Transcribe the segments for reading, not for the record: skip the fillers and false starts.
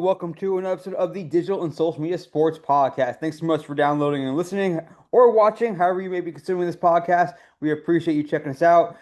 welcome to an episode of the Digital and Social Media Sports Podcast. Thanks so much for downloading and listening or watching, however you may be consuming this podcast. We appreciate you checking us out.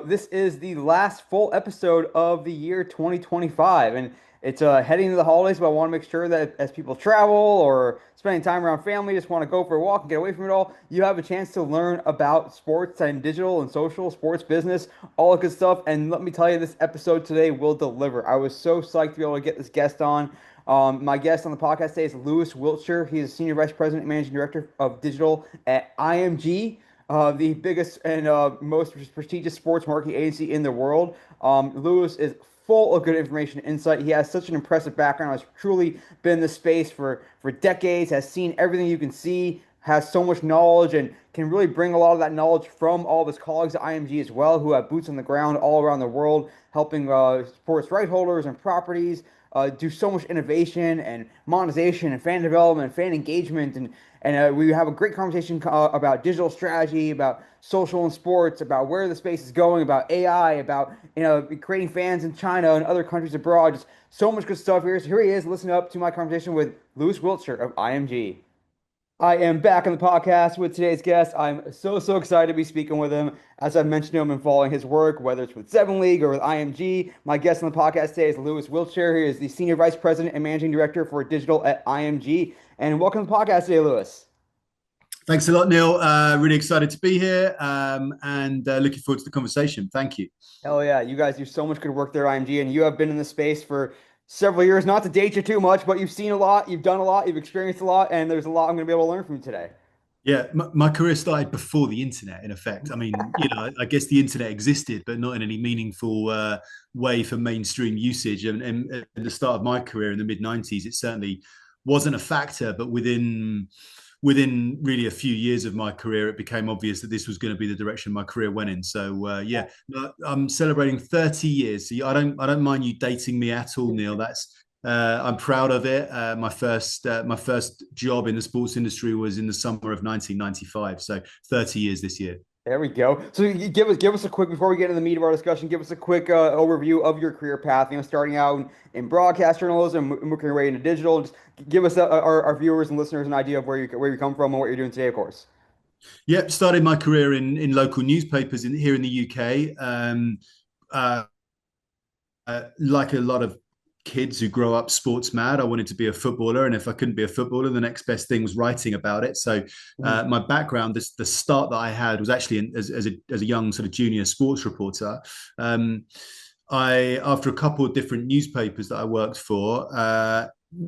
This is the last full episode of the year 2025, and it's heading into the holidays, but I want to make sure that as people travel or spending time around family, just want to go for a walk and get away from it all, you have a chance to learn about sports and digital and social, sports business, all that good stuff. And let me tell you, this episode today will deliver. I was so psyched to be able to get this guest on. My guest on the podcast today is Lewis Wiltshire. He is Senior Vice President and Managing Director of Digital at IMG, the biggest and most prestigious sports marketing agency in the world. Lewis is full of good information and insight. He has such an impressive background, has truly been in this space for decades, has seen everything you can see, has so much knowledge, and can really bring a lot of that knowledge from all of his colleagues at IMG as well, who have boots on the ground all around the world, helping sports right holders and properties do so much innovation and monetization and fan development and fan engagement. And we have a great conversation about digital strategy, about social and sports, about where the space is going, about AI, about creating fans in China and other countries abroad. Just so much good stuff here. So here he is. Listen up to my conversation with Lewis Wiltshire of IMG. I am back on the podcast with today's guest. I'm so excited to be speaking with him. As I've mentioned to him and following his work, whether it's with Seven League or with IMG, my guest on the podcast today is Lewis Wiltshire. He is the Senior Vice President and Managing Director for Digital at IMG. And welcome to the podcast today, Lewis. Thanks a lot, Neil. Really excited to be here and looking forward to the conversation. Thank you. Hell yeah. You guys do so much good work there at IMG, and you have been in the space for several years, not to date you too much, but you've seen a lot, you've done a lot, you've experienced a lot, and there's a lot I'm going to be able to learn from you today. Yeah, my career started before the internet, in effect. I mean, I guess the internet existed, but not in any meaningful way for mainstream usage. And at the start of my career in the mid-90s, it certainly wasn't a factor, but within really a few years of my career, it became obvious that this was going to be the direction my career went in. So I'm celebrating 30 years. So I don't mind you dating me at all, Neil. I'm proud of it. My first job in the sports industry was in the summer of 1995. So 30 years this year. There we go. So you give us a quick, before we get into the meat of our discussion, give us a quick overview of your career path. Starting out in broadcast journalism, working your way into digital. Just give us our viewers and listeners an idea of where you come from and what you're doing today, of course. Yeah, started my career in local newspapers here in the UK. Like a lot of kids who grow up sports mad, I wanted to be a footballer, and if I couldn't be a footballer, the next best thing was writing about it. So my background, the start that I had was actually as a young sort of junior sports reporter. After a couple of different newspapers that I worked for,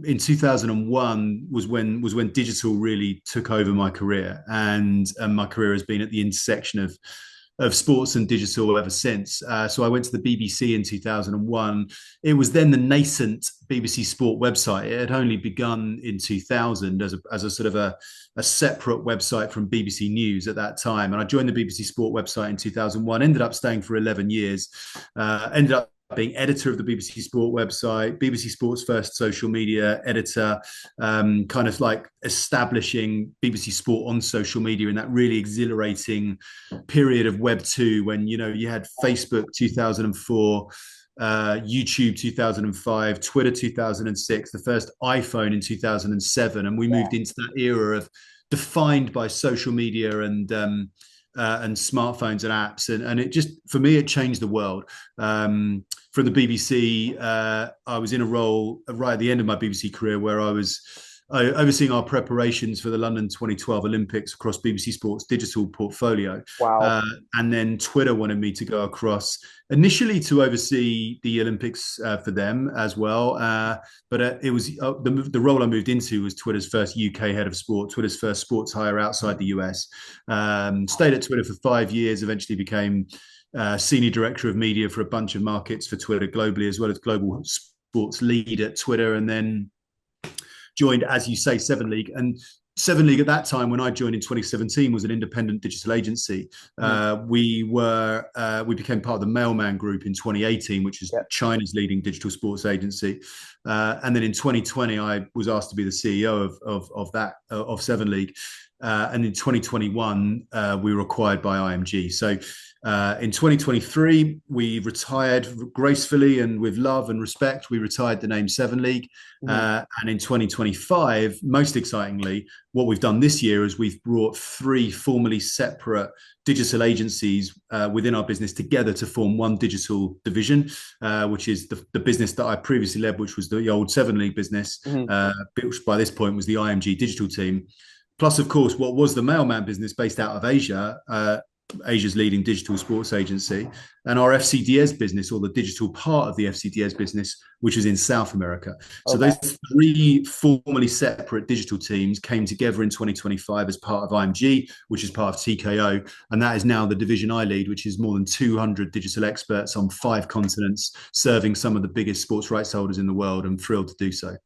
in 2001 was when digital really took over my career, and my career has been at the intersection of sports and digital ever since. So I went to the BBC in 2001. It was then the nascent BBC Sport website. It had only begun in 2000 as a sort of a separate website from BBC News at that time. And I joined the BBC Sport website in 2001, ended up staying for 11 years, ended up being editor of the BBC Sport website, BBC Sport's first social media editor, kind of like establishing BBC Sport on social media in that really exhilarating period of Web 2 when, you had Facebook 2004, YouTube 2005, Twitter 2006, the first iPhone in 2007. And we moved into that era of defined by social media and smartphones and apps. And it just, for me, it changed the world. From the BBC, I was in a role right at the end of my BBC career where I was overseeing our preparations for the London 2012 Olympics across BBC Sports digital portfolio. Wow. And then Twitter wanted me to go across initially to oversee the Olympics for them as well. But it was the role I moved into was Twitter's first UK head of sport, Twitter's first sports hire outside the US. Stayed at Twitter for 5 years, eventually became senior director of media for a bunch of markets for Twitter globally, as well as global sports lead at Twitter, and then joined, as you say, Seven League. And Seven League at that time, when I joined in 2017, was an independent digital agency. We became part of the Mailman Group in 2018, which is China's leading digital sports agency. And then in 2020, I was asked to be the CEO of Seven League. And in 2021, we were acquired by IMG. So In 2023, we retired gracefully and with love and respect. We retired the name Seven League. Mhm. And in 2025, most excitingly, what we've done this year is we've brought three formally separate digital agencies within our business together to form one digital division, which is the business that I previously led, which was the old Seven League business, Mhm. which by this point was the IMG digital team. Plus, of course, what was the Mailman business based out of Asia, Asia's leading digital sports agency, and our FCDS business, or the digital part of the FCDS business, which is in South America. So Okay. those three formally separate digital teams came together in 2025 as part of IMG, which is part of TKO, and that is now the division I lead, which is more than 200 digital experts on 5 continents, serving some of the biggest sports rights holders in the world. I'm thrilled to do so.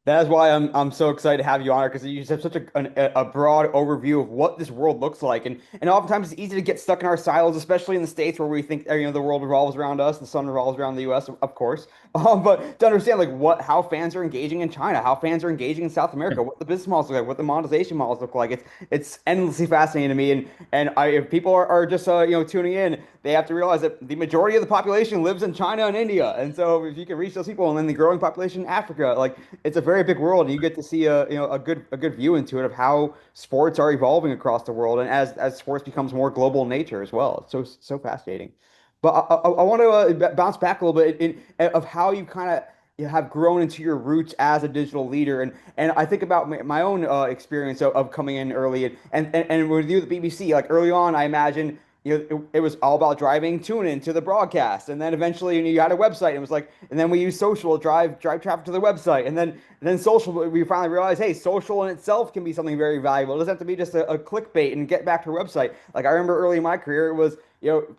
That is why I'm so excited to have you on because you just have such a broad overview of what this world looks like, and oftentimes it's easy to get stuck in our silos, especially in the States where we think the world revolves around us, the sun revolves around the U.S. of course, but to understand like what how fans are engaging in China, how fans are engaging in South America, what the business models look like, what the monetization models look like, it's endlessly fascinating to me, and if people are just tuning in, they have to realize that the majority of the population lives in China and India, and so if you can reach those people, and then the growing population in Africa, like it's a very big world, and you get to see a good view into it of how sports are evolving across the world, and as sports becomes more global in nature as well. It's so fascinating. But I want to bounce back a little bit of how you kind of have grown into your roots as a digital leader, and I think about my own experience of coming in early and with you at the BBC, like early on, I imagine it was all about driving tune in to the broadcast, and then eventually you had a website. It was like, and then we use social to drive traffic to the website, and then social. We finally realized, hey, social in itself can be something very valuable. It doesn't have to be just a clickbait and get back to a website. Like I remember early in my career, it was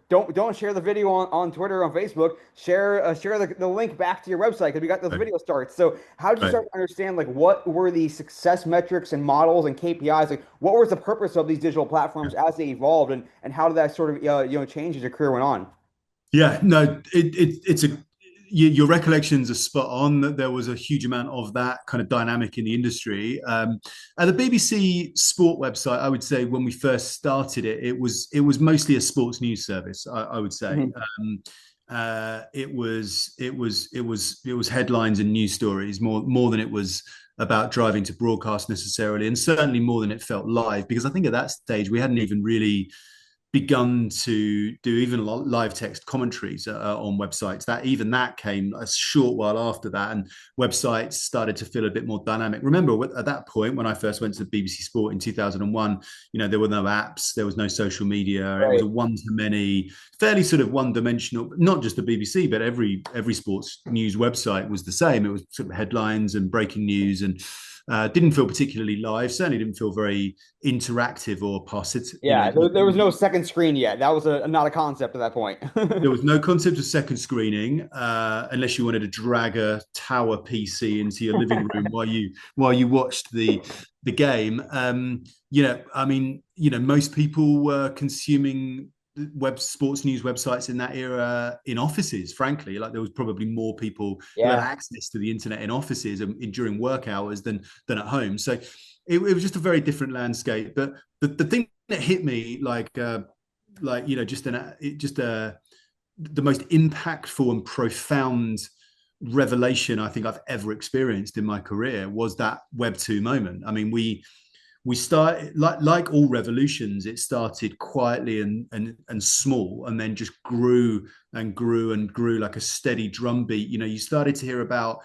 don't share the video on Twitter or on Facebook. Share the link back to your website because we got those Right. video starts. So how did you Right. start to understand like what were the success metrics and models and KPIs? Like what was the purpose of these digital platforms as they evolved, and how did that sort of change as your career went on? Yeah, no, it's a your recollections are spot on. That there was a huge amount of that kind of dynamic in the industry. At the BBC Sport website, I would say when we first started it, it was mostly a sports news service. I would say Mhm. it was headlines and news stories more than it was about driving to broadcast necessarily, and certainly more than it felt live. Because I think at that stage we hadn't even really begun to do even live text commentaries on websites. That came a short while after that, and websites started to feel a bit more dynamic. Remember, at that point when I first went to BBC Sport in 2001, there were no apps, there was no social media. It was Right. a one-to-many, fairly sort of one-dimensional. Not just the BBC, but every sports news website was the same. It was sort of headlines and breaking news, and didn't feel particularly live. Certainly didn't feel very interactive or participative. Yeah, there was no second screen yet. That was not a concept at that point. There was no concept of second screening, unless you wanted to drag a tower PC into your living room while you watched the game. I mean, most people were consuming web sports news websites in that era in offices. Frankly, like there was probably more people who had Yeah. access to the internet in offices during work hours than at home. So it was just a very different landscape. But the thing that hit me just the most impactful and profound revelation I think I've ever experienced in my career was that Web 2 moment. I mean, we started like all revolutions, it started quietly and small, and then just grew and grew and grew like a steady drumbeat. You started to hear about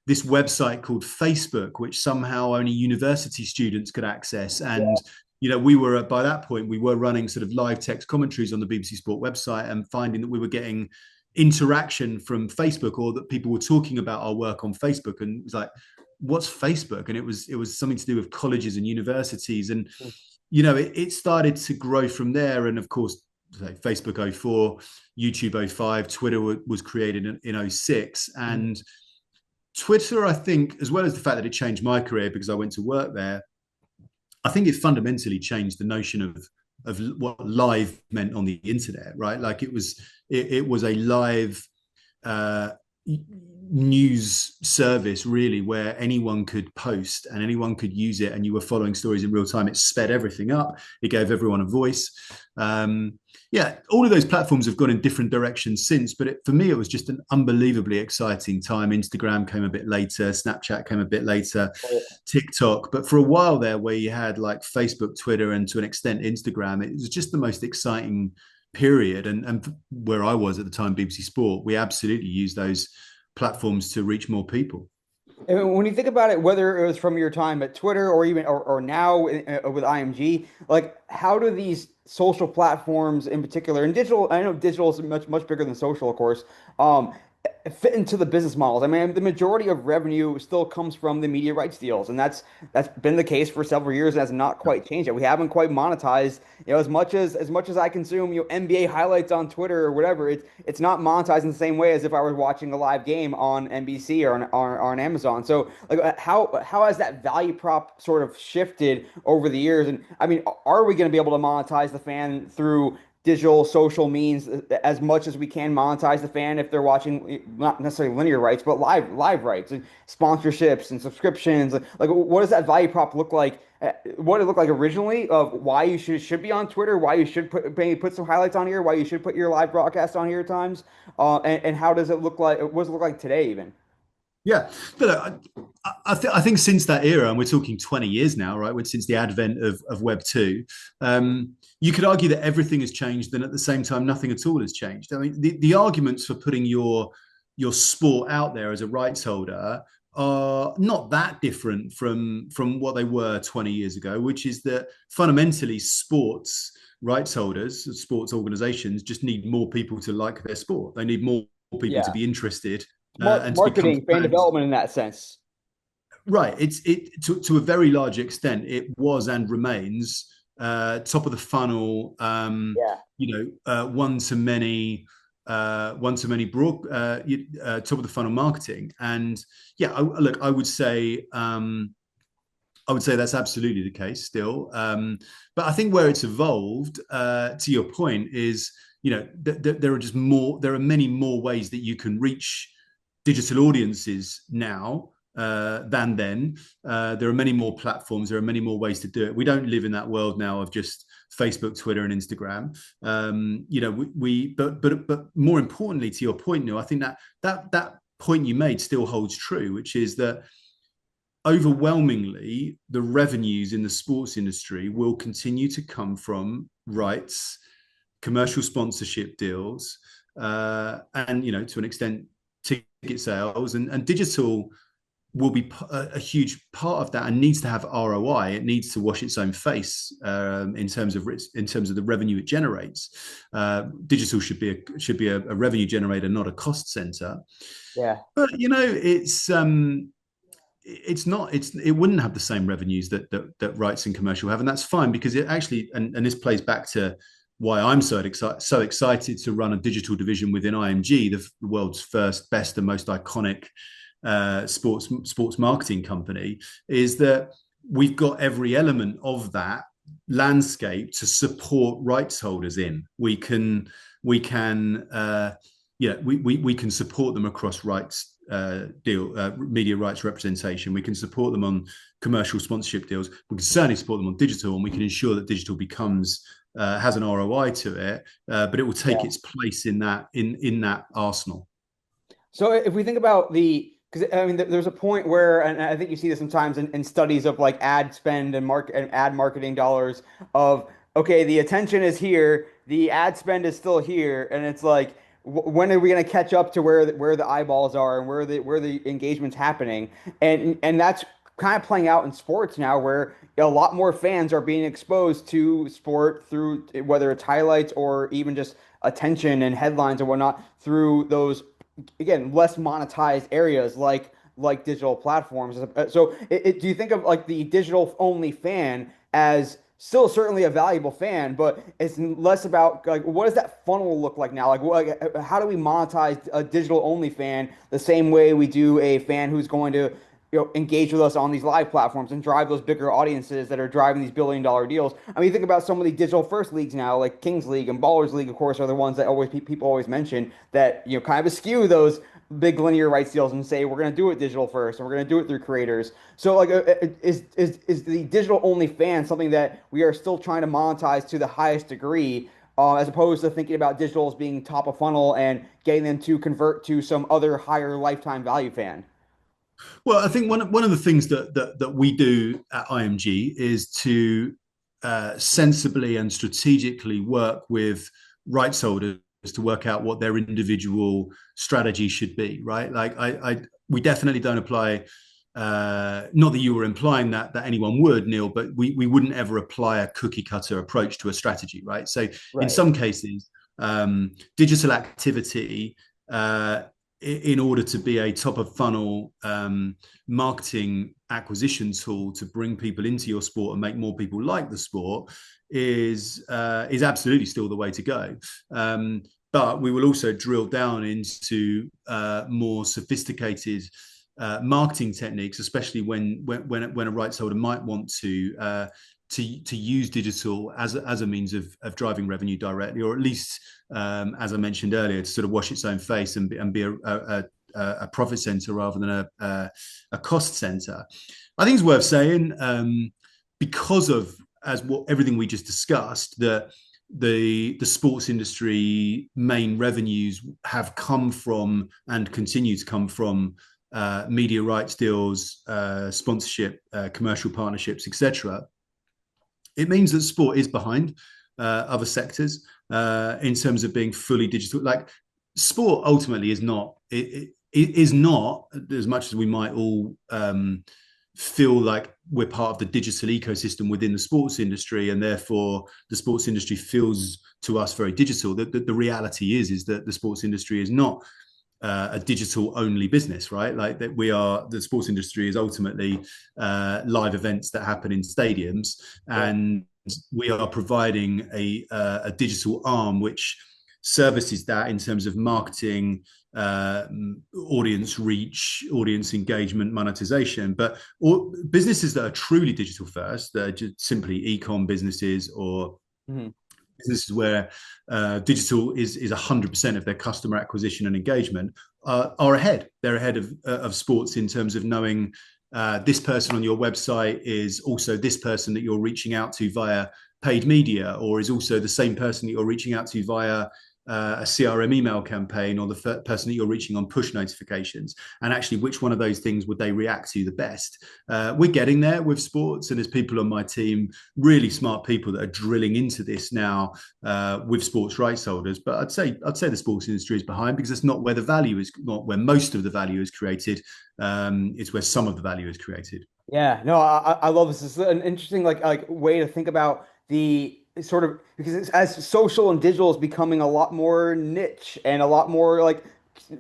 this website called Facebook, which somehow only university students could access. And we were by that point we were running sort of live text commentaries on the BBC Sport website, and finding that we were getting interaction from Facebook, or that people were talking about our work on Facebook. And it was like, what's Facebook? And it was something to do with colleges and universities. And it started to grow from there. And of course, Facebook 04, YouTube 05, Twitter was created in 06. And Twitter, I think, as well as the fact that it changed my career because I went to work there, I think it fundamentally changed the notion of what live meant on the internet, right? Like it was a live, news service really where anyone could post and anyone could use it and you were following stories in real time. It sped everything up. It gave everyone a voice. Yeah, all of those platforms have gone in different directions since, but for me, it was just an unbelievably exciting time. Instagram came a bit later, Snapchat came a bit later, TikTok. But for a while there, where you had like Facebook, Twitter, and to an extent, Instagram, it was just the most exciting period. And where I was at the time, BBC Sport, we absolutely used those platforms to reach more people. And when you think about it, whether it was from your time at Twitter or even or now with IMG, like how do these social platforms in particular and digital, I know digital is much bigger than social, of course, um, fit into the business models? I mean, the majority of revenue still comes from the media rights deals, and that's been the case for several years and has not quite changed yet. We haven't quite monetized, as much as I consume, NBA highlights on Twitter or whatever, it's not monetized in the same way as if I was watching a live game on NBC or on Amazon. So like how has that value prop sort of shifted over the years? And I mean, are we going to be able to monetize the fan through digital social means as much as we can monetize the fan if they're watching not necessarily linear rights but live rights and sponsorships and subscriptions? Like what does that value prop look like, what it looked like originally of why you should be on Twitter, why you should maybe put some highlights on here, why you should put your live broadcast on here at times, and how does it look like, what does it look like today even? Yeah, but I think since that era, and we're talking 20 years now, right? Since the advent of Web 2, you could argue that everything has changed, and at the same time, nothing at all has changed. I mean, the arguments for putting your sport out there as a rights holder are not that different from what they were 20 years ago, which is that fundamentally sports rights holders, sports organizations just need more people to like their sport. They need more people to Yeah, be interested smart and to become marketing, fan fans. development in that sense. Right. It to a very large extent, it was and remains top of the funnel. Yeah. One to many, broad, top of the funnel marketing. And yeah, look, I would say that's absolutely the case still. But I think where it's evolved, to your point, is there are just more. There are many more ways that you can reach digital audiences now than then. There are many more platforms. There are many more ways to do it. We don't live in that world now of just Facebook, Twitter, and Instagram. But more importantly, to your point, Neil, I think that point you made still holds true, which is that overwhelmingly the revenues in the sports industry will continue to come from rights, commercial sponsorship deals, and to an extent ticket sales, and digital will be a huge part of that and needs to have ROI. It needs to wash its own face in terms of the revenue it generates. Digital should be a revenue generator, not a cost center. Yeah. But it wouldn't have the same revenues that rights and commercial have, and that's fine because it actually and this plays back to why I'm so excited to run a digital division within IMG, the world's first, best, and most iconic sports marketing company, is that we've got every element of that landscape to support rights holders in. We can support them across rights media rights representation. We can support them on commercial sponsorship deals. We can certainly support them on digital, and we can ensure that digital becomes has an ROI to it, but it will take its place in that arsenal. So if we think about because I mean, there's a point where, and I think you see this sometimes in studies of like ad spend and ad marketing dollars of, okay, the attention is here, the ad spend is still here, and it's like, when are we going to catch up to where the eyeballs are and where the engagement's happening? And that's kind of playing out in sports now, where a lot more fans are being exposed to sport through whether it's highlights or even just attention and headlines and whatnot through those, again, less monetized areas like digital platforms. So do you think of like the digital only fan as still certainly a valuable fan, but it's less about like what does that funnel look like now? Like how do we monetize a digital only fan the same way we do a fan who's going to engage with us on these live platforms and drive those bigger audiences that are driving these billion-dollar deals? I mean, you think about some of the digital first leagues now, like Kings League and Ballers League, of course, are the ones that always people always mention that kind of eschew big linear rights deals and say we're going to do it digital first and we're going to do it through creators. So like is the digital only fan something that we are still trying to monetize to the highest degree, as opposed to thinking about digital as being top of funnel and getting them to convert to some other higher lifetime value fan? Well, I think one of the things that we do at IMG is to sensibly and strategically work with rights holders to work out what their individual strategy should be. Right? Like we definitely don't apply. Not that you were implying that anyone would, Neil, but we wouldn't ever apply a cookie cutter approach to a strategy, right? So in Right. some cases, digital activity in order to be a top of funnel marketing acquisition tool to bring people into your sport and make more people like the sport is absolutely still the way to go. But we will also drill down into more sophisticated marketing techniques, especially when a rights holder might want to use digital as a means of driving revenue directly, or at least, as I mentioned earlier, to sort of wash its own face and be a profit center rather than a cost center. I think it's worth saying, because of everything we just discussed, that the sports industry main revenues have come from and continue to come from media rights deals, sponsorship, commercial partnerships, etc. It means that sport is behind other sectors in terms of being fully digital. Like sport ultimately is not, it is not, as much as we might all feel like we're part of the digital ecosystem within the sports industry, and therefore the sports industry feels to us very digital. The reality is that the sports industry is not a digital only business, right? Like that the sports industry is ultimately live events that happen in stadiums, Yeah. and we are providing a digital arm which services that in terms of marketing, audience reach, audience engagement, monetization. But businesses that are truly digital first, that are just simply e-com businesses or Mm-hmm. businesses where digital is 100% of their customer acquisition and engagement, are ahead. They're ahead of sports in terms of knowing this person on your website is also this person that you're reaching out to via paid media, or is also the same person that you're reaching out to via a CRM email campaign, or the person that you're reaching on push notifications, and actually which one of those things would they react to the best. We're getting there with sports, and there's people on my team, really smart people, that are drilling into this now with sports rights holders. But I'd say the sports industry is behind, because it's not where the value is, not where most of the value is created. It's where some of the value is created. Yeah, no, I love this. This is an interesting like way to think about the sort of, because as social and digital is becoming a lot more niche and a lot more like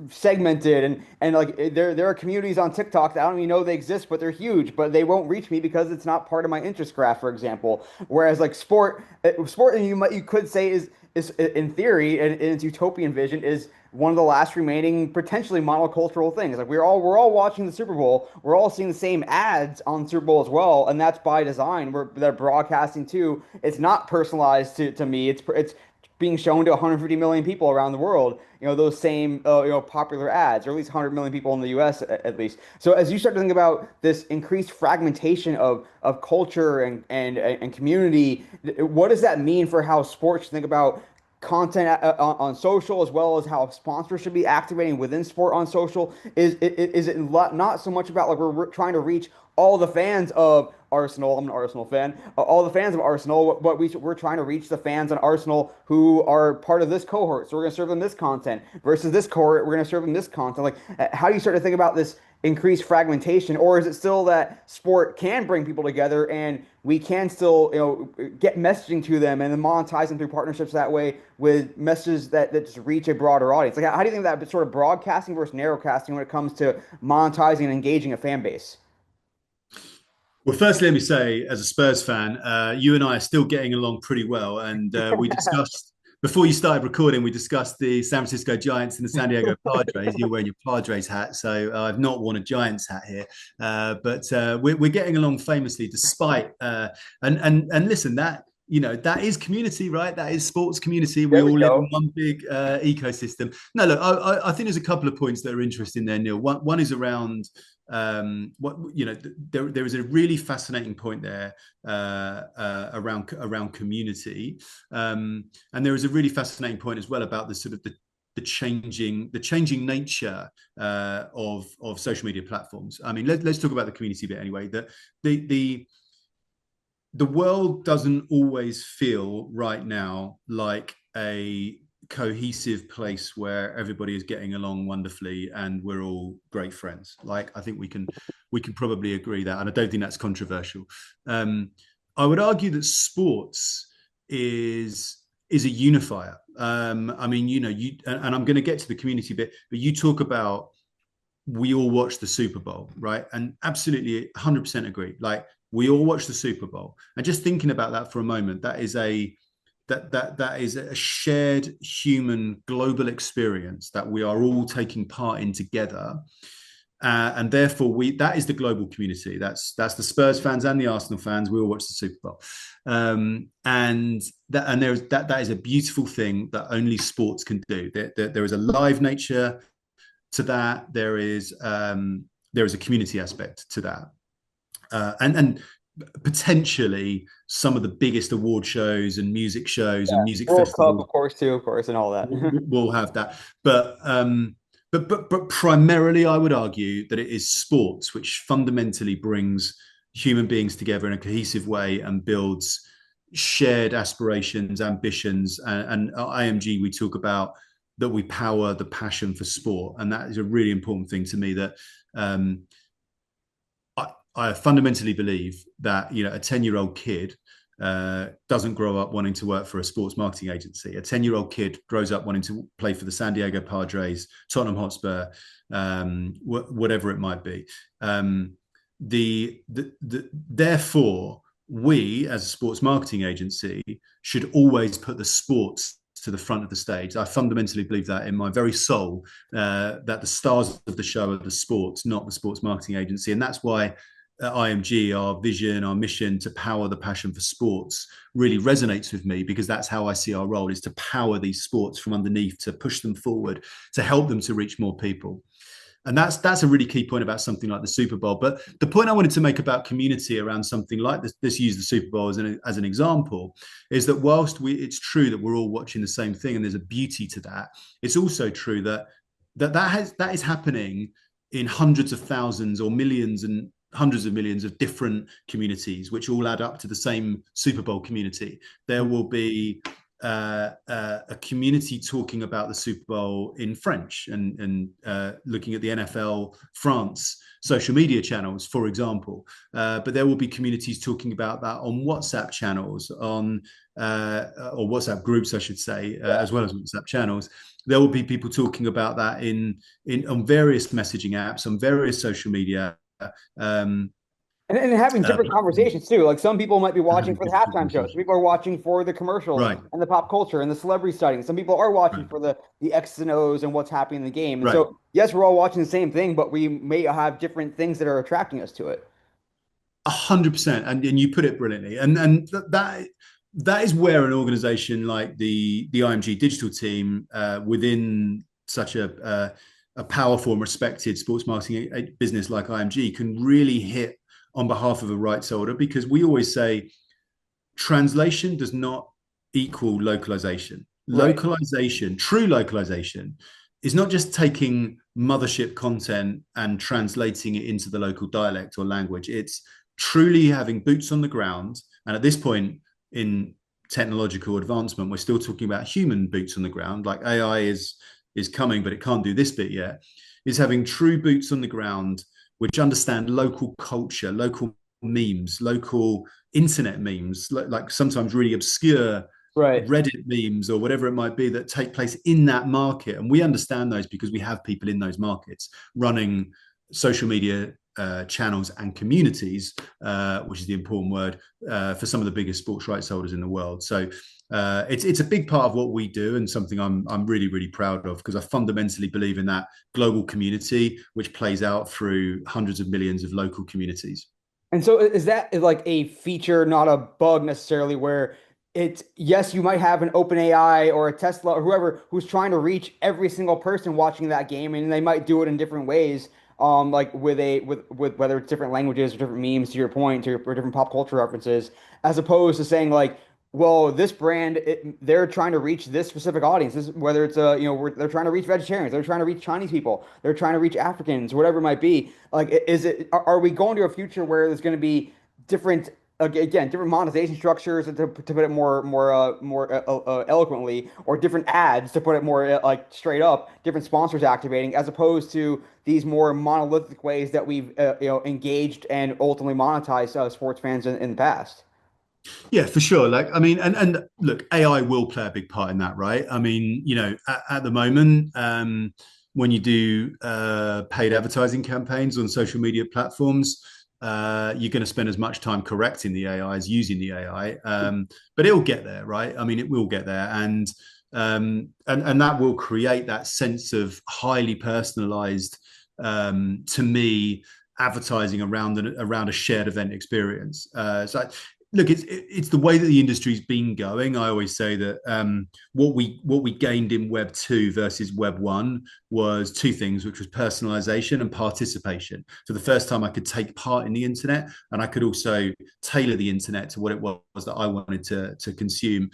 segmented, and like there are communities on TikTok that I don't even know they exist, but they're huge, but they won't reach me because it's not part of my interest graph, for example. Whereas like sport, and you could say is in theory, in its utopian vision, is one of the last remaining potentially monocultural things. Like we're all watching the Super Bowl, we're all seeing the same ads on the Super Bowl as well, and that's by design. They're broadcasting too. It's not personalized to me. It's being shown to 150 million people around the world. Those same popular ads, or at least 100 million people in the U.S. At least. So as you start to think about this increased fragmentation of culture and community, what does that mean for how sports think about content on social, as well as how sponsors should be activating within sport on social? Is it not so much about like we're trying to reach all the fans of Arsenal? I'm an Arsenal fan. All the fans of Arsenal, but we're trying to reach the fans on Arsenal who are part of this cohort. So we're going to serve them this content versus this cohort. We're going to serve them this content. Like, how do you start to think about this increased fragmentation, or is it still that sport can bring people together and we can still get messaging to them and then monetize them through partnerships that way with messages that just reach a broader audience? Like, how do you think that sort of broadcasting versus narrowcasting when it comes to monetizing and engaging a fan base? Well, firstly, let me say, as a Spurs fan, you and I are still getting along pretty well. And we discussed, before you started recording, we discussed the San Francisco Giants and the San Diego Padres. You're wearing your Padres hat, so I've not worn a Giants hat here. But we're getting along famously, despite and listen, that is community, right? That is sports community. We There we all live in go. one big ecosystem. No, look, I think there's a couple of points that are interesting there, Neil. One is around what there is a really fascinating point there around community, and there is a really fascinating point as well about the sort of the changing nature of social media platforms. I mean, let's talk about the community bit anyway. The the world doesn't always feel right now like a cohesive place where everybody is getting along wonderfully and we're all great friends. Like, I think we can probably agree that, and I don't think that's controversial. um, I would argue that sports is is a unifier. I mean, and I'm going to get to the community bit, but you talk about we all watch the Super Bowl, right? And absolutely 100% agree. Like, we all watch the Super Bowl. And just thinking about that for a moment, that is a shared human global experience that we are all taking part in together. And therefore, we that is the global community. That's the Spurs fans and the Arsenal fans. We all watch the Super Bowl, and that is a beautiful thing that only sports can do. There is a live nature to that. There is a community aspect to that, and potentially some of the biggest award shows and music shows Yeah. and music World Cup, festivals of course, too, of course, and all that. will have that. But primarily, I would argue that it is sports which fundamentally brings human beings together in a cohesive way and builds shared aspirations, ambitions, and at IMG we talk about that we power the passion for sport, and that is a really important thing to me. That I fundamentally believe that a 10-year-old kid doesn't grow up wanting to work for a sports marketing agency. A 10-year-old kid grows up wanting to play for the San Diego Padres, Tottenham Hotspur, whatever it might be. Therefore, we as a sports marketing agency should always put the sports to the front of the stage. I fundamentally believe that in my very soul, that the stars of the show are the sports, not the sports marketing agency. And that's why at IMG, our vision, our mission to power the passion for sports really resonates with me, because that's how I see our role, is to power these sports from underneath, to push them forward, to help them to reach more people. And that's a really key point about something like the Super Bowl. But the point I wanted to make about community around something like this, let's use the Super Bowl as an example, is that whilst it's true that we're all watching the same thing and there's a beauty to that, it's also true that is happening in hundreds of thousands or millions and hundreds of millions of different communities, which all add up to the same Super Bowl community. There will be a community talking about the Super Bowl in French and looking at the NFL France social media channels, for example. But there will be communities talking about that on WhatsApp channels, or WhatsApp groups, I should say, as well as WhatsApp channels. There will be people talking about that on various messaging apps, on various social media. Um, And having different conversations too. Like some people might be watching having for the different halftime shows. Some conversations. people are watching for the commercials Right, and the pop culture and the celebrity sighting. Some people are watching right, for the X's and O's and what's happening in the game. And right. so, yes, we're all watching the same thing, but we may have different things that are attracting us to it. 100%, and you put it brilliantly, and that is where an organization like the IMG digital team, within such a powerful and respected sports marketing business like IMG, can really hit on behalf of a rights holder, because we always say translation does not equal localization. Right. Localization, true localization, is not just taking mothership content and translating it into the local dialect or language. It's truly having boots on the ground. And at this point in technological advancement, we're still talking about human boots on the ground. Like, AI is coming, but it can't do this bit yet. Is having true boots on the ground which understand local culture, local memes, local internet memes, like sometimes really obscure Right. Reddit memes or whatever it might be that take place in that market. And we understand those because we have people in those markets running social media channels and communities, which is the important word, for some of the biggest sports rights holders in the world. So it's a big part of what we do, and something I'm really, really proud of, because I fundamentally believe in that global community, which plays out through hundreds of millions of local communities. And so is that like a feature, not a bug necessarily, where it's yes, you might have an open AI or a Tesla or whoever who's trying to reach every single person watching that game, and they might do it in different ways. Like with whether it's different languages or different memes, to your point, or different pop culture references, as opposed to saying like, well, this brand they're trying to reach this specific audience. Whether it's they're trying to reach vegetarians, they're trying to reach Chinese people, they're trying to reach Africans, whatever it might be. Like, are we going to a future where there's going to be different again, different monetization structures to put it more eloquently, or different ads to put it more like straight up, different sponsors activating, as opposed to these more monolithic ways that we've engaged and ultimately monetized sports fans in the past. Yeah, for sure. Like, I mean, and look, AI will play a big part in that, right? I mean, at the moment, when you do paid advertising campaigns on social media platforms, you're going to spend as much time correcting the AI as using the AI. But it'll get there, right? I mean, it will get there, and that will create that sense of highly personalized, to me, advertising around a shared event experience. So look, it's the way that the industry's been going. I always say that what we gained in Web 2 versus Web 1 was two things, which was personalization and participation. For the first time, I could take part in the internet, and I could also tailor the internet to what it was that I wanted to consume.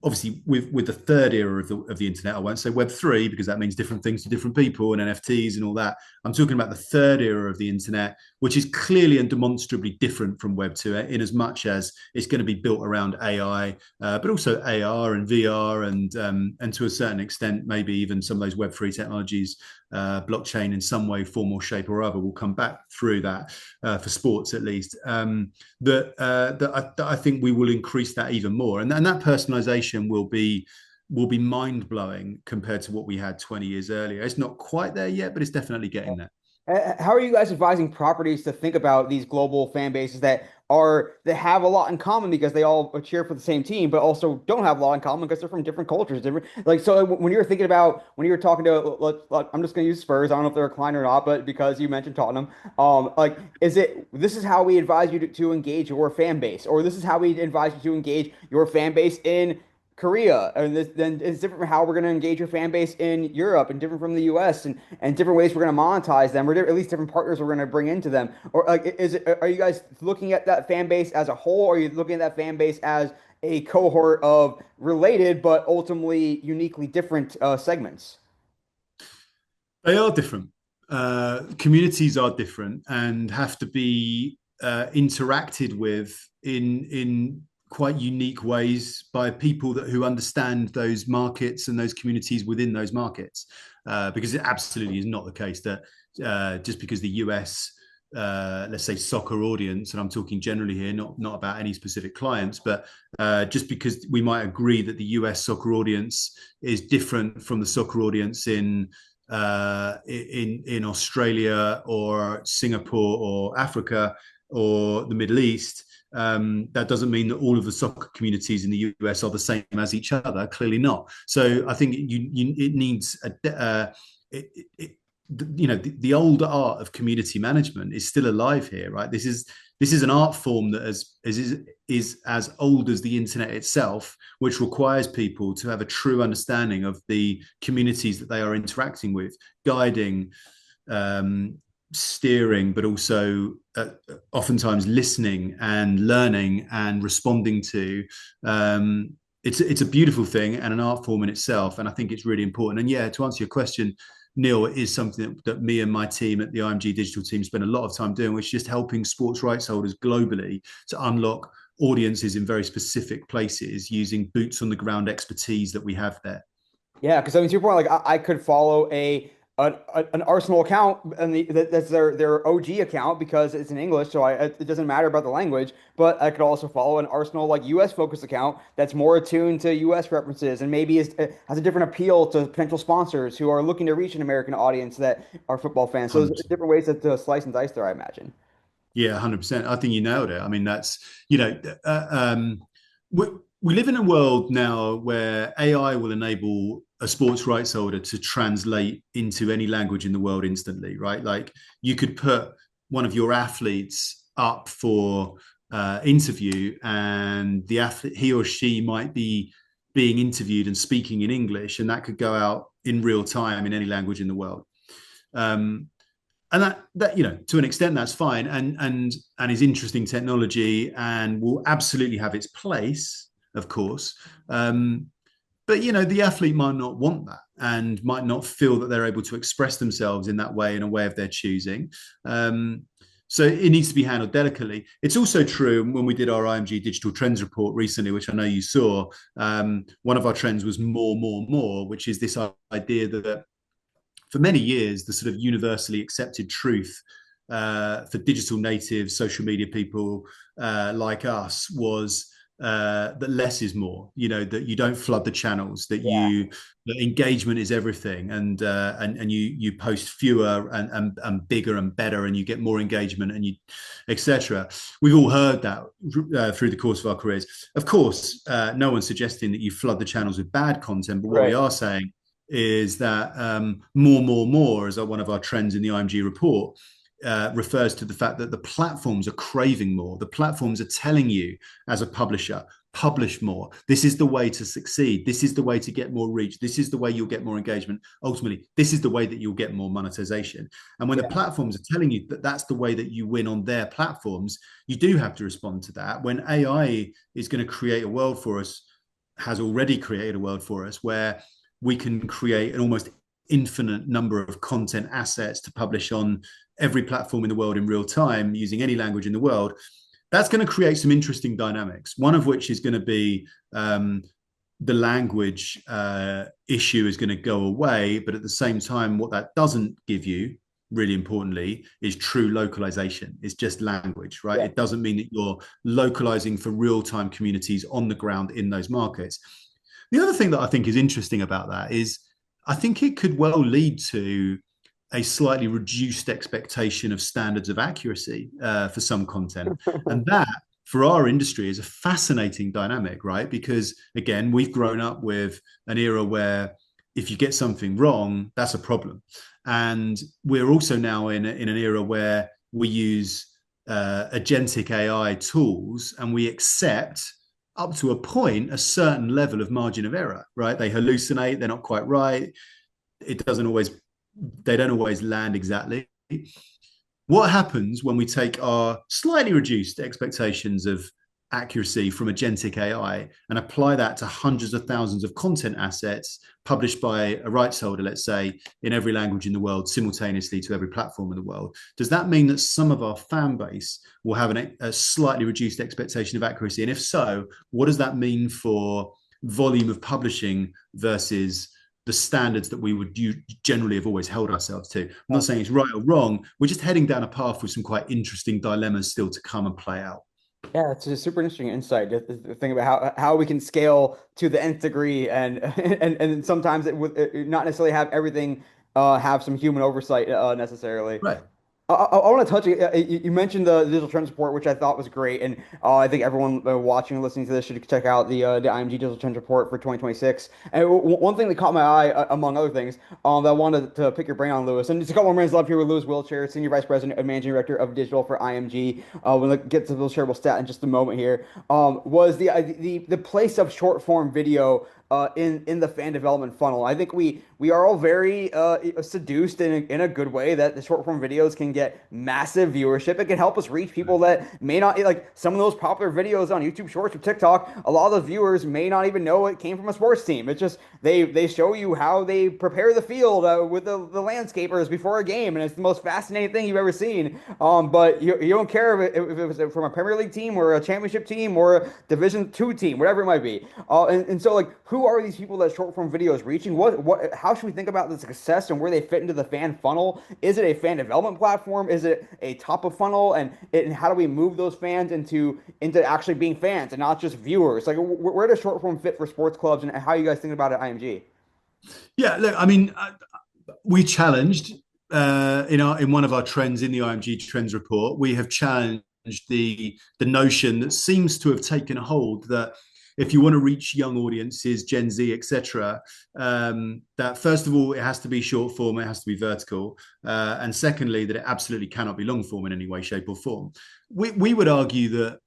Obviously, with the third era of the internet, I won't say Web 3 because that means different things to different people and NFTs and all that. I'm talking about the third era of the internet, which is clearly and demonstrably different from Web 2 in as much as it's going to be built around AI, but also AR and VR, and to a certain extent, maybe even some of those Web 3 technologies, blockchain in some way, form, or shape or other. We'll come back through that for sports at least. That I think we will increase that even more, and that personalization will be mind blowing compared to what we had 20 years earlier. It's not quite there yet, but it's definitely getting there. How are you guys advising properties to think about these global fan bases that have a lot in common because they all cheer for the same team, but also don't have a lot in common because they're from different cultures, different like so when you're thinking about when you're talking to I'm just going to use Spurs. I don't know if they're a client or not, but because you mentioned Tottenham, like is it this is how we advise you to engage your fan base, or this is how we advise you to engage your fan base in Korea, and then it's different from how we're going to engage your fan base in Europe, and different from the U.S. and different ways we're going to monetize them, or at least different partners we're going to bring into them. Or like, are you guys looking at that fan base as a whole, or are you looking at that fan base as a cohort of related but ultimately uniquely different segments? They are different. Communities are different and have to be interacted with in quite unique ways by people who understand those markets and those communities within those markets. Because it absolutely is not the case that just because the US, let's say, soccer audience, and I'm talking generally here, not about any specific clients, but just because we might agree that the US soccer audience is different from the soccer audience in Australia or Singapore or Africa or the Middle East, that doesn't mean that all of the soccer communities in the US are the same as each other. Clearly not. So I think it needs the old art of community management is still alive here, right? This is an art form that is as old as the internet itself, which requires people to have a true understanding of the communities that they are interacting with, guiding, steering, but also oftentimes listening and learning and responding to. It's a beautiful thing and an art form in itself, and I think it's really important. And yeah, to answer your question, Neil, it is something that me and my team at the IMG digital team spend a lot of time doing, which is just helping sports rights holders globally to unlock audiences in very specific places using boots on the ground expertise that we have there. Yeah, because I mean, to your point, like I could follow an Arsenal account, and that's their OG account because it's in English, so it doesn't matter about the language. But I could also follow an Arsenal like U.S. focused account that's more attuned to U.S. references, and maybe has a different appeal to potential sponsors who are looking to reach an American audience that are football fans. So there's 100%. different ways to slice and dice there, I imagine. Yeah, 100%. I think you nailed it. I mean, that's, we live in a world now where AI will enable a sports rights holder to translate into any language in the world instantly, right? Like you could put one of your athletes up for interview, and the athlete, he or she might be being interviewed and speaking in English, and that could go out in real time in any language in the world. Um, and that to an extent that's fine, and is interesting technology and will absolutely have its place, of course. But the athlete might not want that and might not feel that they're able to express themselves in that way, in a way of their choosing. So it needs to be handled delicately. It's also true when we did our IMG digital trends report recently, which I know you saw. One of our trends was more, which is this idea that for many years, the sort of universally accepted truth for digital native social media people like us was that less is more. That you don't flood the channels, that engagement is everything, and you post fewer and bigger and better, and you get more engagement, and you etc. We've all heard that through the course of our careers. Of course, no one's suggesting that you flood the channels with bad content, but what we are saying is that more, as one of our trends in the IMG report, refers to the fact that the platforms are craving more. The platforms are telling you as a publisher, publish more. This is the way to succeed. This is the way to get more reach. This is the way you'll get more engagement. Ultimately, this is the way that you'll get more monetization. And when the platforms are telling you that that's the way that you win on their platforms, you do have to respond to that. When AI is going to create a world for us, has already created a world for us where we can create an almost infinite number of content assets to publish on every platform in the world in real time using any language in the world. That's going to create some interesting dynamics, one of which is going to be the language issue is going to go away. But at the same time, what that doesn't give you, really importantly, is true localization. It's just language, right? It doesn't mean that you're localizing for real-time communities on the ground in those markets. The other thing that I think is interesting about that is I think it could well lead to a slightly reduced expectation of standards of accuracy for some content. And that, for our industry, is a fascinating dynamic, right? Because, again, we've grown up with an era where if you get something wrong, that's a problem. And we're also now in an era where we use agentic AI tools, and we accept, up to a point, a certain level of margin of error, right? They hallucinate, they're not quite right. They don't always land exactly. What happens when we take our slightly reduced expectations of accuracy from agentic AI and apply that to hundreds of thousands of content assets published by a rights holder, let's say, in every language in the world, simultaneously to every platform in the world? Does that mean that some of our fan base will have a slightly reduced expectation of accuracy? And if so, what does that mean for volume of publishing versus the standards that we would generally have always held ourselves to? I'm not saying it's right or wrong. We're just heading down a path with some quite interesting dilemmas still to come and play out. Yeah, it's a super interesting insight. Just to think about how we can scale to the nth degree, and and sometimes it would not necessarily have everything have some human oversight necessarily. Right. I want to touch. You mentioned the digital trends report, which I thought was great, and I think everyone watching and listening to this should check out the IMG digital trends report for 2026. And one thing that caught my eye, among other things, that I wanted to pick your brain on, Lewis, and just a couple more minutes left here with Lewis Wiltshire, Senior Vice President and Managing Director of Digital for IMG. We'll get to the shareable stat in just a moment here. Was the place of short form video in the fan development funnel. I think we are all very seduced in a good way that the short form videos can get massive viewership. It can help us reach people that may not, like some of those popular videos on YouTube Shorts or TikTok. A lot of the viewers may not even know it came from a sports team. It's just they show you how they prepare the field with the landscapers before a game, and it's the most fascinating thing you've ever seen. But you don't care if it was from a Premier League team or a championship team or a Division II team, whatever it might be. And so, like, who are these people that short form video is reaching? How should we think about the success and where they fit into the fan funnel? Is it a fan development platform? Is it a top of funnel? And how do we move those fans into actually being fans and not just viewers? Like, where does short form fit for sports clubs, and how are you guys thinking about it at IMG? Yeah, look, I mean, we challenged in one of our trends in the IMG trends report. We have challenged the notion that seems to have taken hold that if you want to reach young audiences, Gen Z, etc., that first of all, it has to be short form, it has to be vertical, and secondly, that it absolutely cannot be long form in any way, shape, or form. We would argue that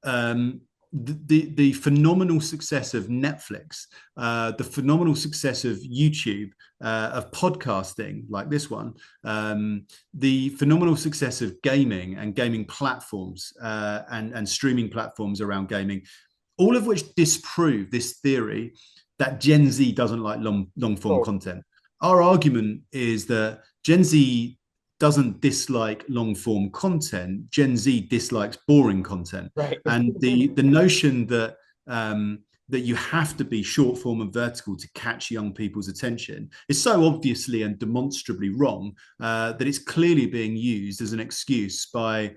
the phenomenal success of Netflix, the phenomenal success of YouTube, of podcasting like this one, the phenomenal success of gaming and gaming platforms, and streaming platforms around gaming, all of which disprove this theory that Gen Z doesn't like long form Oh, content. Our argument is that Gen Z doesn't dislike long form content. Gen Z dislikes boring content, right. and the notion that that you have to be short form and vertical to catch young people's attention is so obviously and demonstrably wrong, that it's clearly being used as an excuse by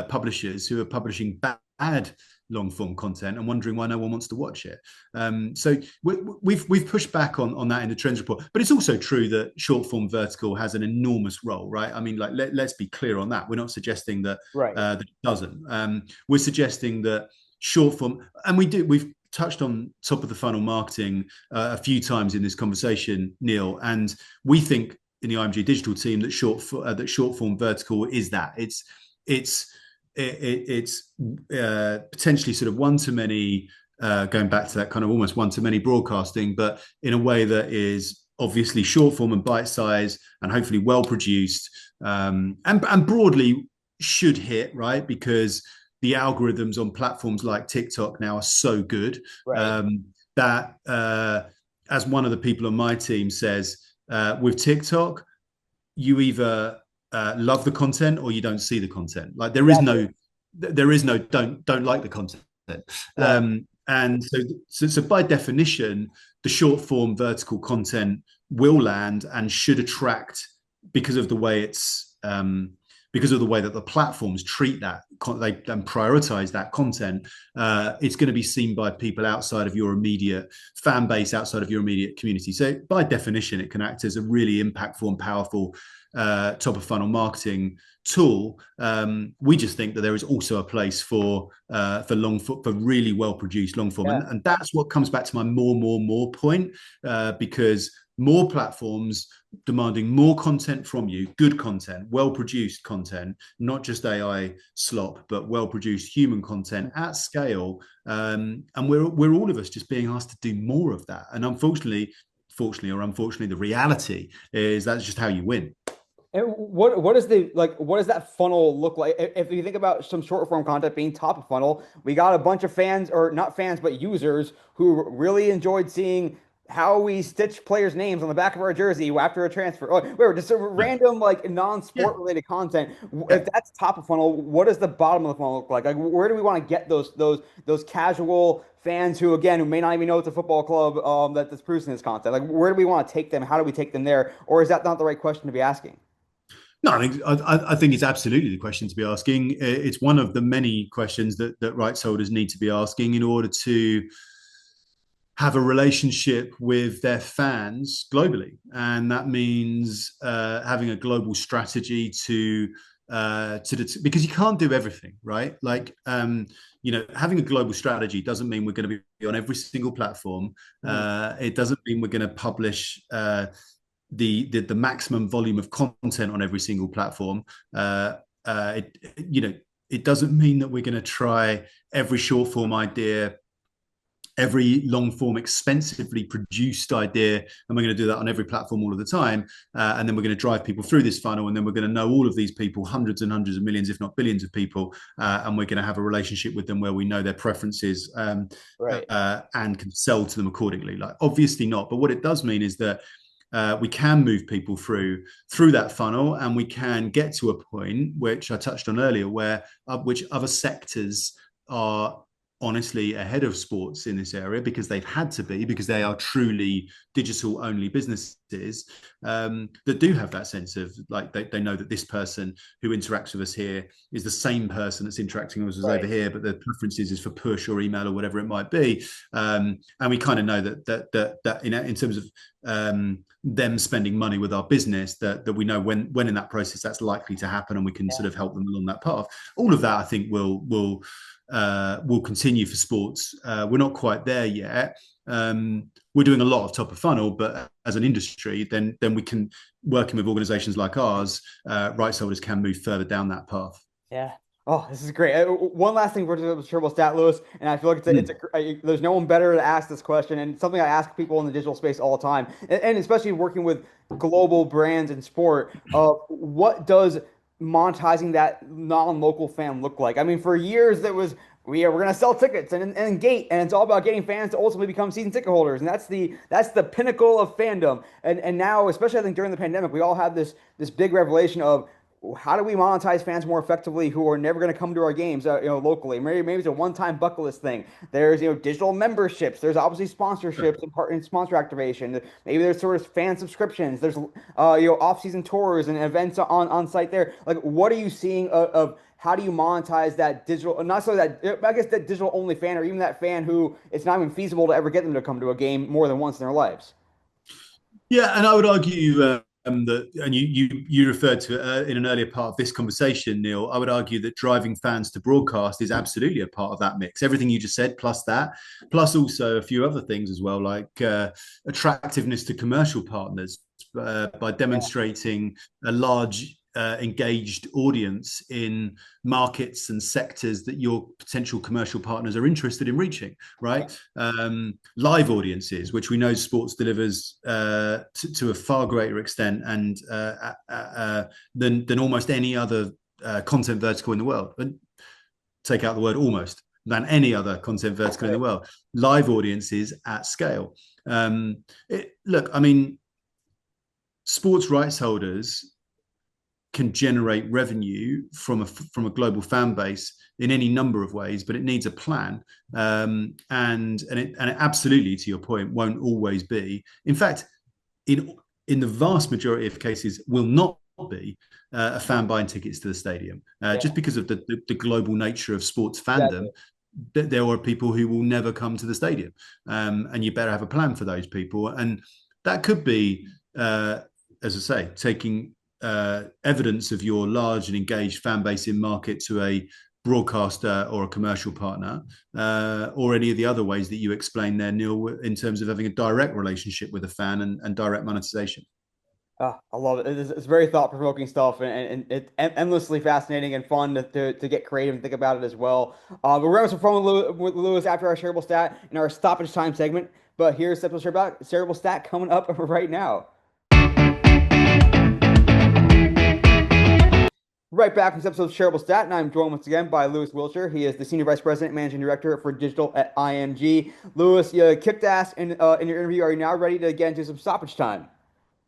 publishers who are publishing bad long form content and wondering why no one wants to watch it. So we've pushed back on that in the trends report, but it's also true that short form vertical has an enormous role, right? I mean, like let's be clear on that. We're not suggesting that Right. that it doesn't. We're suggesting that short form, and we've touched on top of the funnel marketing a few times in this conversation, Neil, and we think in the IMG digital team that short form vertical is that it's potentially sort of one to many, going back to that kind of almost one to many broadcasting, but in a way that is obviously short form and bite size and hopefully well produced, and broadly should hit, right? Because the algorithms on platforms like TikTok now are so good, Right. that as one of the people on my team says, with TikTok, you either love the content or you don't see the content. Like Exactly. there is no don't like the content. Right. And so by definition, the short form vertical content will land and should attract, because of the way it's because of the way that the platforms treat that, they prioritize that content. It's going to be seen by people outside of your immediate fan base, outside of your immediate community. So by definition, it can act as a really impactful and powerful top of funnel marketing tool. We just think that there is also a place for really well produced long form, Yeah. and that's what comes back to my more point, because more platforms demanding more content from you, good content, well produced content, not just AI slop, but well produced human content at scale. And we're all of us just being asked to do more of that. And fortunately or unfortunately, the reality is that's just how you win. And what is the like what does that funnel look like? If you think about some short form content being top of funnel, we got a bunch of fans, or not fans but users, who really enjoyed seeing how we stitch players' names on the back of our jersey after a transfer. Oh, wait, just a Yeah, random like yeah, non-sport related content. If yeah. that's top of funnel, what does the bottom of the funnel look like? Like where do we want to get those casual fans who again who may not even know it's a football club that's producing this content? Like where do we want to take them? How do we take them there? Or is that not the right question to be asking? No, I think it's absolutely the question to be asking. It's one of the many questions that rights holders need to be asking in order to have a relationship with their fans globally, and that means having a global strategy because you can't do everything, right? Like, having a global strategy doesn't mean we're going to be on every single platform. Mhm. It doesn't mean we're going to publish the maximum volume of content on every single platform. It doesn't mean that we're going to try every short form idea, every long form expensively produced idea, and we're going to do that on every platform all of the time, and then we're going to drive people through this funnel, and then we're going to know all of these people, hundreds and hundreds of millions if not billions of people, and we're going to have a relationship with them where we know their preferences, Right. and can sell to them accordingly. Like, obviously not, but what it does mean is that we can move people through that funnel, and we can get to a point which I touched on earlier, where which other sectors are honestly ahead of sports in this area because they've had to be, because they are truly digital only businesses, that do have that sense of like they know that this person who interacts with us here is the same person that's interacting with us over Right. here, but their preferences is for push or email or whatever it might be, and we kind of know that in terms of them spending money with our business, that we know when in that process that's likely to happen, and we can Yeah. sort of help them along that path. All of that I think will continue for sports. We're not quite there yet. We're doing a lot of top of funnel, but as an industry, then we can, working with organisations like ours, rights holders can move further down that path. Yeah. Oh, this is great. One last thing for the triple stat, Lewis, and I feel like Mm. there's no one better to ask this question, and something I ask people in the digital space all the time, and especially working with global brands and sport. What does monetizing that non-local fan look like? I mean, for years there was we're gonna sell tickets and gate, and it's all about getting fans to ultimately become season ticket holders, and that's the pinnacle of fandom. And now, especially I think during the pandemic, we all have this big revelation of how do we monetize fans more effectively who are never going to come to our games, locally? Maybe it's a one-time bucket list thing. There's, digital memberships. There's obviously sponsorships and part and sponsor activation. Maybe there's sort of fan subscriptions. There's, off-season tours and events on site there. Like, what are you seeing of how do you monetize that digital, not so that, I guess that digital only fan or even that fan who it's not even feasible to ever get them to come to a game more than once in their lives? Yeah, and I would argue that, and you referred to it in an earlier part of this conversation, Neil. I would argue that driving fans to broadcast is absolutely a part of that mix. Everything you just said, plus that, plus also a few other things as well, like attractiveness to commercial partners by Yeah. demonstrating a large engaged audience in markets and sectors that your potential commercial partners are interested in reaching, Yeah. right? Live audiences, which we know sports delivers to a far greater extent and than almost any other content vertical in the world. But take out the word almost, than any other content vertical in the Right. world. Live audiences at scale. Look, I mean, sports rights holders can generate revenue from a global fan base in any number of ways, but it needs a plan. And it absolutely, to your point, won't always be. In fact, in the vast majority of cases, will not be a fan buying tickets to the stadium, Yeah. just because of the global nature of sports Exactly. fandom. There are people who will never come to the stadium, and you better have a plan for those people. And that could be, as I say, taking evidence of your large and engaged fan base in market to a broadcaster or a commercial partner, or any of the other ways that you explain there, Neil, in terms of having a direct relationship with a fan and direct monetization. I love it. It's very thought-provoking stuff, and it's endlessly fascinating and fun to get creative and think about it as well. But we're having some fun with Lewis after our shareable stat in our stoppage time segment. But here's the shareable stat coming up right now. Right back from this episode of Shareable Stat, and I'm joined once again by Lewis Wiltshire. He is the Senior Vice President, Managing Director for Digital at IMG. Lewis, you kicked ass in your interview. Are you now ready to get into some stoppage time?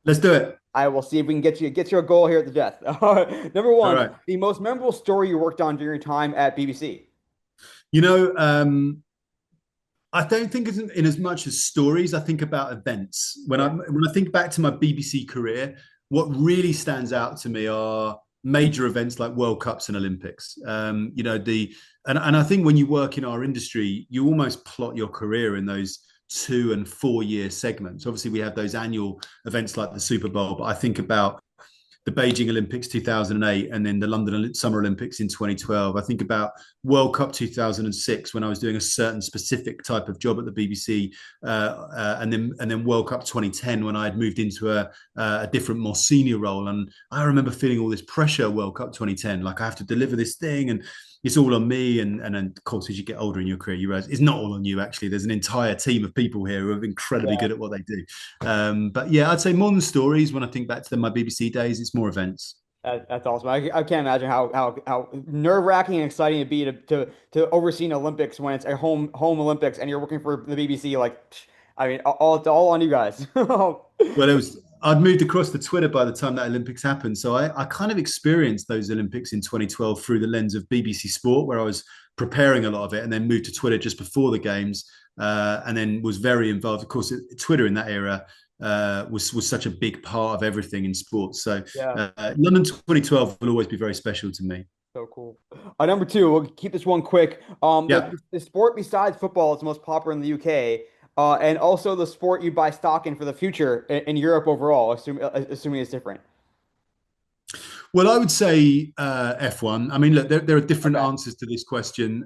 Let's do it. I will see if we can get you a goal here at the death. Number All one, right. the most memorable story you worked on during your time at BBC. You know, I don't think it's in as much as stories. I think about events. Yeah, When I think back to my BBC career, what really stands out to me are major events like World Cups and Olympics. And I think when you work in our industry, you almost plot your career in those 2 and 4 year segments. Obviously, we have those annual events like the Super Bowl, but I think about the Beijing Olympics 2008 and then the London Summer Olympics in 2012. I think about World Cup 2006 when I was doing a certain specific type of job at the BBC, and then World Cup 2010 when I had moved into a different, more senior role. And I remember feeling all this pressure. World Cup 2010, like I have to deliver this thing, and it's all on me. And then, of course, as you get older in your career, you realize it's not all on you. Actually, there's an entire team of people here who are incredibly yeah, good at what they do. But yeah, I'd say more than stories. When I think back to my BBC days, it's more events. that's awesome. I can't imagine how nerve-wracking and exciting it'd be to oversee an Olympics when it's a home Olympics and you're working for the BBC. Like, I mean, it's all on you guys. Well, it was. I'd moved across to Twitter by the time that Olympics happened, so I kind of experienced those Olympics in 2012 through the lens of BBC Sport, where I was preparing a lot of it, and then moved to Twitter just before the games, and then was very involved. Of course, Twitter in that era was such a big part of everything in sports. So Yeah. London 2012 will always be very special to me. So cool. Number two, we'll keep this one quick. Yeah. The sport besides football is the most popular in the UK, and also the sport you buy stock in for the future in Europe overall, assuming it's different. Well, I would say F1. I mean, look, there are different Okay. answers to this question,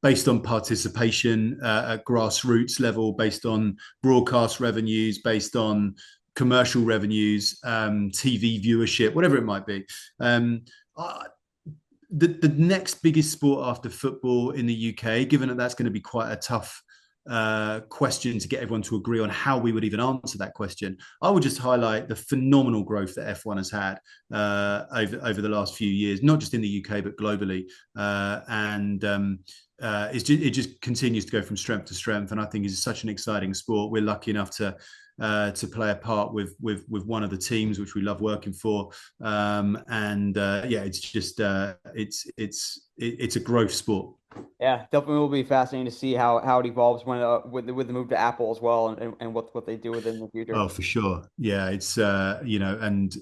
based on participation at grassroots level, based on broadcast revenues, based on commercial revenues, TV viewership, whatever it might be. Um, I, the next biggest sport after football in the UK, given that that's going to be quite a tough question to get everyone to agree on how we would even answer that question, I would just highlight the phenomenal growth that F1 has had over the last few years, not just in the UK but globally, and it just continues to go from strength to strength. And I think it's such an exciting sport. We're lucky enough to play a part with one of the teams which we love working for, and yeah, it's just it's a growth sport. Yeah, definitely will be fascinating to see how it evolves when with the move to Apple as well, and what they do with it in the future. Oh, for sure. Yeah, it's and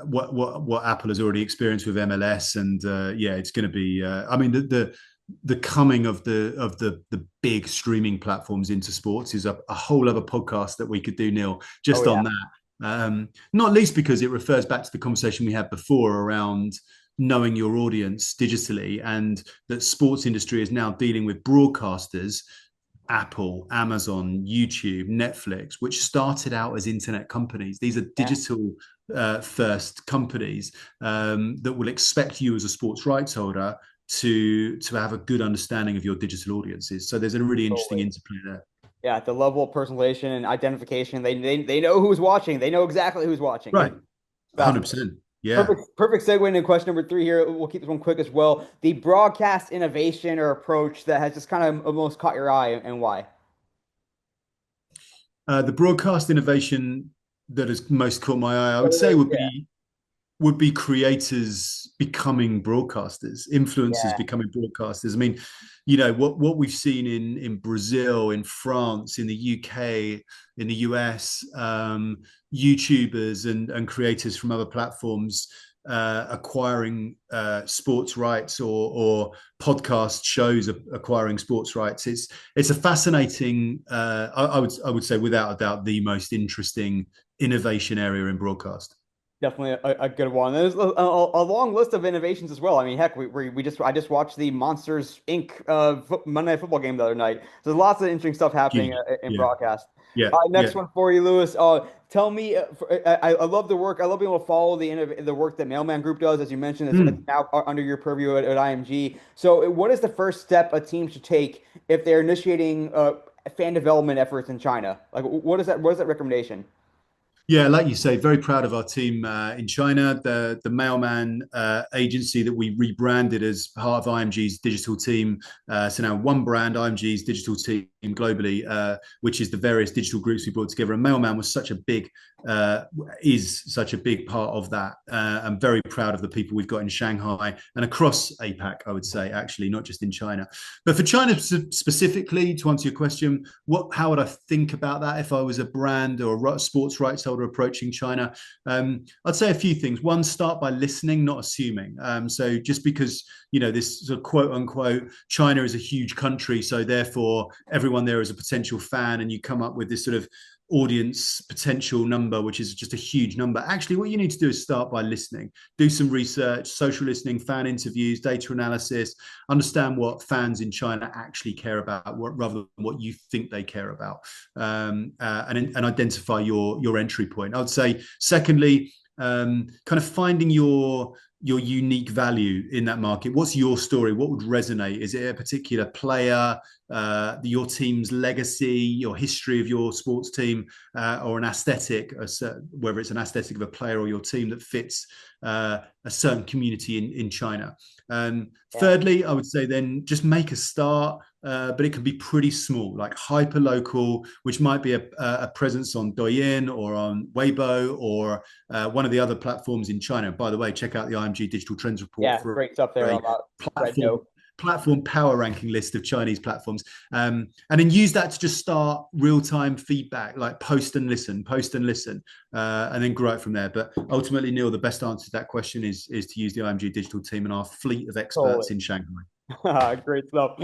what Apple has already experienced with MLS, and yeah, it's going to be. I mean, the coming of the big streaming platforms into sports is a whole other podcast that we could do, Neil, Oh just yeah, on that. Not least because it refers back to the conversation we had before around knowing your audience digitally, and that sports industry is now dealing with broadcasters, Apple, Amazon, YouTube, Netflix, which started out as internet companies. These are yeah, digital first companies that will expect you as a sports rights holder to have a good understanding of your digital audiences. So there's a really interesting totally. interplay there. Yeah, the level of personalization and identification, they know who's watching. They know exactly who's watching. Right. Fascinating. 100%. Yeah. Perfect segue into question number three here. We'll keep this one quick as well. The broadcast innovation or approach that has just kind of almost caught your eye and why? The broadcast innovation that has most caught my eye, I would say, Yeah, would be creators becoming broadcasters, influencers yeah, becoming broadcasters. I mean, what we've seen in Brazil, in France, in the UK, in the US, YouTubers and creators from other platforms acquiring sports rights, or podcast shows acquiring sports rights. It's a fascinating. I would say without a doubt the most interesting innovation area in broadcast. definitely a good one. There's a long list of innovations as well. I mean, heck, I just watched the Monsters Inc. Monday Night Football game the other night. So there's lots of interesting stuff happening Huge. in Yeah. broadcast. Yeah. Next Yeah. one for you, Lewis. Tell me, I love the work. I love being able to follow the work that Mailman Group does. As you mentioned, it's Mm. now under your purview at IMG. So, what is the first step a team should take if they're initiating fan development efforts in China? Like, what is that? What is that recommendation? Yeah, like you say, very proud of our team in China. The Mailman agency that we rebranded as part of IMG's digital team. So now one brand, IMG's digital team globally, which is the various digital groups we brought together. And Mailman was uh, is such a big part of that. I'm very proud of the people we've got in Shanghai and across APAC, I would say, actually, not just in China. But for China specifically, to answer your question, how would I think about that if I was a brand or a sports rights holder approaching China? I'd say a few things. One, start by listening, not assuming. So just because this sort of quote unquote China is a huge country, so therefore everyone there is a potential fan, and you come up with this sort of audience potential number, which is just a huge number. Actually, what you need to do is start by listening, do some research, social listening, fan interviews, data analysis, understand what fans in China actually care about, rather than what you think they care about, and identify your entry point. I would say, secondly, kind of finding your unique value in that market. What's your story? What would resonate? Is it a particular player, your team's legacy, your history of your sports team, or an aesthetic, whether it's an aesthetic of a player or your team that fits a certain community in China? Yeah. Thirdly, I would say then just make a start, but it can be pretty small, like hyper local, which might be a presence on Douyin or on Weibo or one of the other platforms in China. By the way, check out the IMG Digital Trends Report Yeah, for great stuff there a on that red platform note. power ranking list of Chinese platforms, and then use that to just start real time feedback, like post and listen, and then grow it from there. But ultimately, Neil, the best answer to that question is to use the IMG digital team and our fleet of Totally. experts in Shanghai. Great stuff.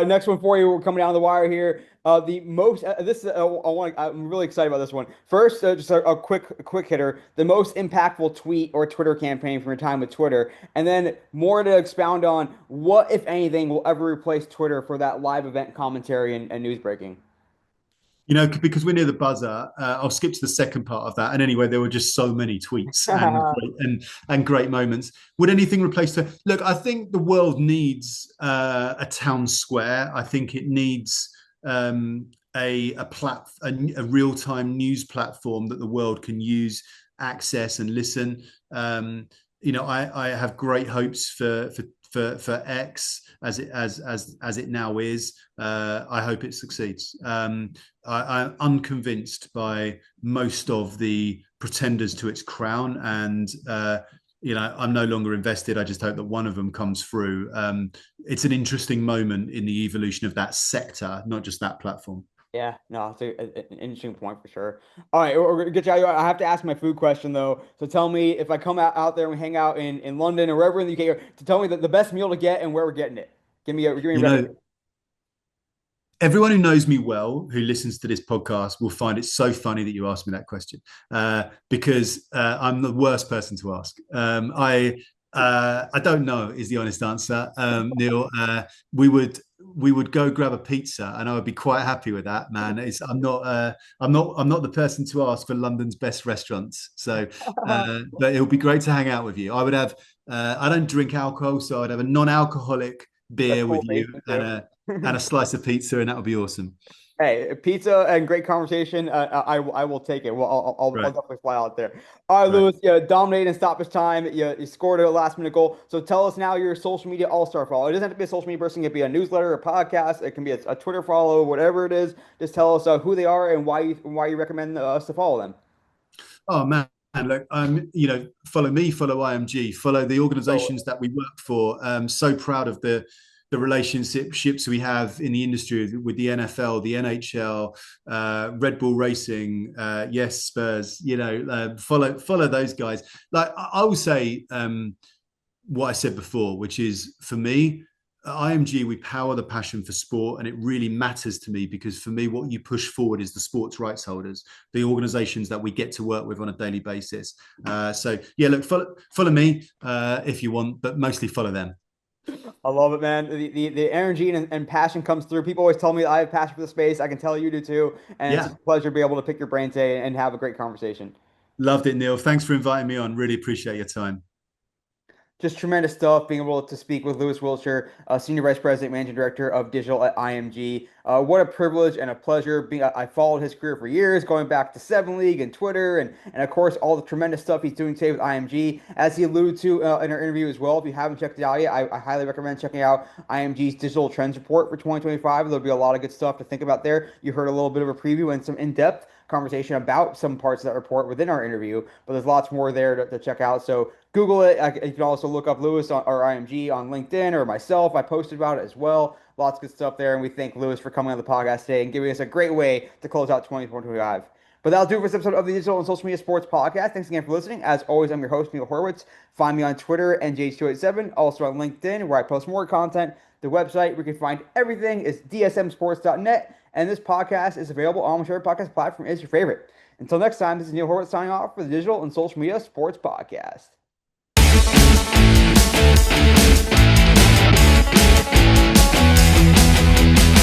Next one for you. We're coming down the wire here. The most this I'm really excited about this one. First, just a quick hitter. The most impactful tweet or Twitter campaign from your time with Twitter, and then more to expound on what, if anything, will ever replace Twitter for that live event commentary and news breaking. Because we're near the buzzer, I'll skip to the second part of that. And anyway, there were just so many tweets and great moments. Would anything replace the look? I think the world needs a town square. I think it needs a real time news platform that the world can use, access, and listen. I have great hopes for X as it now is. I hope it succeeds. I'm unconvinced by most of the pretenders to its crown, and I'm no longer invested. I just hope that one of them comes through. It's an interesting moment in the evolution of that sector, not just that platform. Yeah, no, it's an interesting point for sure. All right, we're gonna get you out. I have to ask my food question though. So tell me if I come out there and we hang out in London or wherever in the UK, to tell me the best meal to get and where we're getting it. Give me a You know, recommendation. Everyone who knows me well, who listens to this podcast, will find it so funny that you asked me that question, because I'm the worst person to ask. I don't know is the honest answer, Neil. We would go grab a pizza, and I would be quite happy with that, man. I'm not the person to ask for London's best restaurants. So, but it would be great to hang out with you. I don't drink alcohol, so I'd have a non-alcoholic That's beer with cool. you Tasting and too. a slice of pizza, and that would be awesome. Hey, pizza and great conversation. I will take it. Well, I'll Right, definitely fly out there. All right, right. Lewis. Yeah, dominated in stoppage time. You scored a last minute goal. So tell us now your social media all-star follow. It doesn't have to be a social media person. It can be a newsletter, a podcast. It can be a Twitter follow, whatever it is. Just tell us who they are and why you recommend us to follow them. Oh man, look, follow me, follow IMG, follow the So organisations that we work for. So proud of the relationships we have in the industry with the NFL, the NHL, Red Bull Racing, yes, Spurs. Follow those guys. Like I will say, what I said before, which is for me, at IMG, we power the passion for sport, and it really matters to me because for me, what you push forward is the sports rights holders, the organisations that we get to work with on a daily basis. So yeah, look, follow me if you want, but mostly follow them. I love it, man. The energy and passion comes through. People always tell me I have passion for the space. I can tell you do too. And it's Yeah, just a pleasure to be able to pick your brain today and have a great conversation. loved it, Neil. Thanks for inviting me on. Really appreciate your time. Just tremendous stuff being able to speak with Lewis Wiltshire, Senior Vice President, Managing Director of Digital at IMG. What a privilege and a pleasure. I followed his career for years, going back to Seven League and Twitter, and of course, all the tremendous stuff he's doing today with IMG. As he alluded to in our interview as well, if you haven't checked it out yet, I highly recommend checking out IMG's Digital Trends Report for 2025. There'll be a lot of good stuff to think about there. You heard a little bit of a preview and some in-depth conversation about some parts of that report within our interview, but there's lots more there to check out. So Google it. You can also look up Lewis or IMG on LinkedIn or myself. I posted about it as well. Lots of good stuff there. And we thank Lewis for coming on the podcast today and giving us a great way to close out 2025. But that'll do it for this episode of the Digital and Social Media Sports Podcast. Thanks again for listening. As always, I'm your host, Neil Horwitz. Find me on Twitter, NJ287, also on LinkedIn, where I post more content. The website where you can find everything is dsmsports.net. And this podcast is available on whichever podcast platform is your favorite. Until next time, this is Neil Horwitz signing off for the Digital and Social Media Sports Podcast.